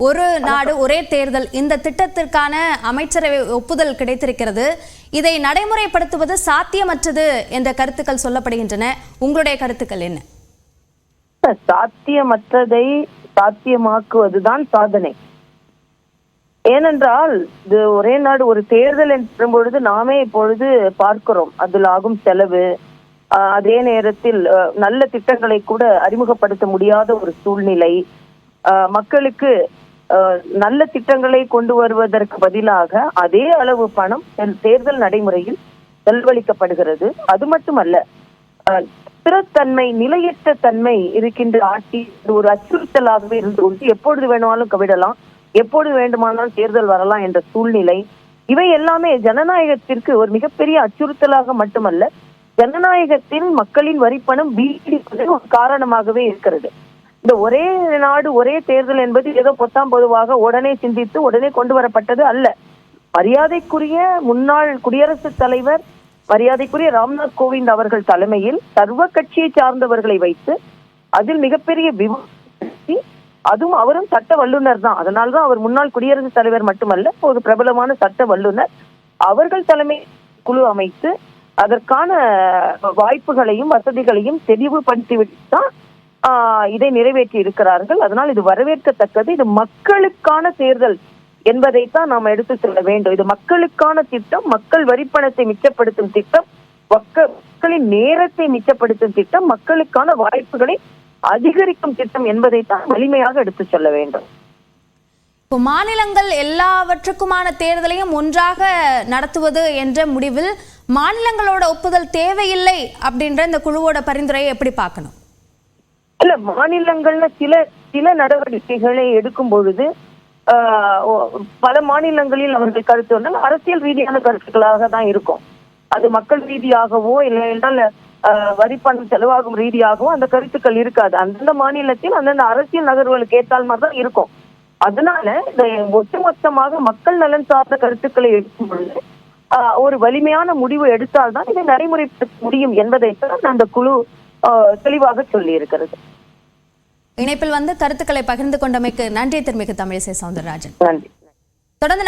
ஒரு நாடு ஒரே தேர்தல் இந்த திட்டத்திற்கான அமைச்சரவை ஒப்புதல் கிடைத்திருக்கிறது. இதை நடைமுறைப்படுத்துவது சாத்தியமற்றது என்ற கருத்துக்கள் சொல்லப்படுகின்றன. உங்களுடைய கருத்துக்கள் என்ன? சாத்தியமற்றதை சாத்தியமாக்குவதுதான் சாதனை. ஏனென்றால் இது ஒரே நாடு ஒரு தேர்தல் என்ற பொழுது நாமே இப்பொழுது பார்க்கிறோம். அதில் ஆகும் செலவு, அதே நேரத்தில் நல்ல திட்டங்களை கூட அறிமுகப்படுத்த முடியாத ஒரு சூழ்நிலை, மக்களுக்கு நல்ல திட்டங்களை கொண்டு வருவதற்கு பதிலாக அதே அளவு பணம் தேர்தல் நடைமுறையில் செலவழிக்கப்படுகிறது. அது மட்டுமல்ல, ஸ்திரத்தன்மை, நிலையற்ற தன்மை இருக்கின்ற ஆட்சி ஒரு அச்சுறுத்தலாகவே இருந்து கொண்டு எப்பொழுது வேணுமானாலும் கவிடலாம், எப்பொழுது வேண்டுமானாலும் தேர்தல் வரலாம் என்ற சூழ்நிலை, இவை எல்லாமே ஜனநாயகத்திற்கு ஒரு மிகப்பெரிய அச்சுறுத்தலாக மட்டுமல்ல, ஜனநாயகத்தில் மக்களின் வரிப்பணம் வீழ்ச்சிப்பது ஒரு காரணமாகவே இருக்கிறது. இந்த ஒரே நாடு ஒரே தேர்தல் என்பது ஏதோ பொத்தாம் பொதுவாக உடனே சிந்தித்து உடனே கொண்டு வரப்பட்டது அல்ல. மரியாதைக்குரிய முன்னாள் குடியரசுத் தலைவர் மரியாதைக்குரிய ராம்நாத் கோவிந்த் அவர்கள் தலைமையில் சர்வ கட்சியை சார்ந்தவர்களை வைத்து அதில் மிகப்பெரிய விவாதம், அதுவும் அவரும் சட்ட வல்லுநர் தான், அதனால்தான் அவர் முன்னாள் குடியரசுத் தலைவர் மட்டுமல்ல, ஒரு பிரபலமான சட்ட வல்லுநர், அவர்கள் தலைமை குழு அமைத்து அதற்கான வாய்ப்புகளையும் வசதிகளையும் தெளிவுபடுத்திவிட்டு தான் இதை நிறைவேற்றி இருக்கிறார்கள். அதனால் இது வரவேற்கத்தக்கது. இது மக்களுக்கான தேர்தல் என்பதைத்தான் நாம் எடுத்து செல்ல வேண்டும். இது மக்களுக்கான திட்டம், மக்கள் வரிப்பணத்தை மிச்சப்படுத்தும் திட்டம், மக்களின் நேரத்தை மிச்சப்படுத்தும் திட்டம், மக்களுக்கான வாய்ப்புகளை அதிகரிக்கும் திட்டம் என்பதைத்தான் வலிமையாக எடுத்து சொல்ல வேண்டும். இப்போ மாநிலங்கள் எல்லாவற்றுக்குமான தேர்தலையும் ஒன்றாக நடத்துவது என்ற முடிவில் மாநிலங்களோட ஒப்புதல் தேவையில்லை அப்படின்ற இந்த குழுவோட பரிந்துரையை எப்படி பார்க்கணும்? இல்ல, மாநிலங்கள்ல சில நடவடிக்கைகளை எடுக்கும் பொழுது பல மாநிலங்களில் அவர்கள் கருத்து வந்தால் அரசியல் ரீதியான கருத்துக்களாக தான் இருக்கும். அது மக்கள் ரீதியாகவோ இல்லை என்றால் வரிப்பணம் செலவாகும் ரீதியாகவோ அந்த கருத்துக்கள் இருக்காது. அந்தந்த மாநிலத்தில் அந்தந்த அரசியல் நகர்வுகளுக்கு ஏற்றால் மாதிரி தான் இருக்கும். அதனால இந்த ஒட்டுமொத்தமாக மக்கள் நலன் சார்ந்த கருத்துக்களை எடுக்கும் பொழுது ஒரு வலிமையான முடிவு எடுத்தால்தான் இதை நடைமுறைப்படுத்த முடியும் என்பதைத்தான் அந்த குழு தெளிவாக சொல்லி இருக்கிறது. இணைப்பில் வந்து கருத்துக்களை பகிர்ந்து கொண்டமைக்கு நன்றி திருமிகு தமிழிசை சவுந்தரராஜன். நன்றி. தொடர்ந்து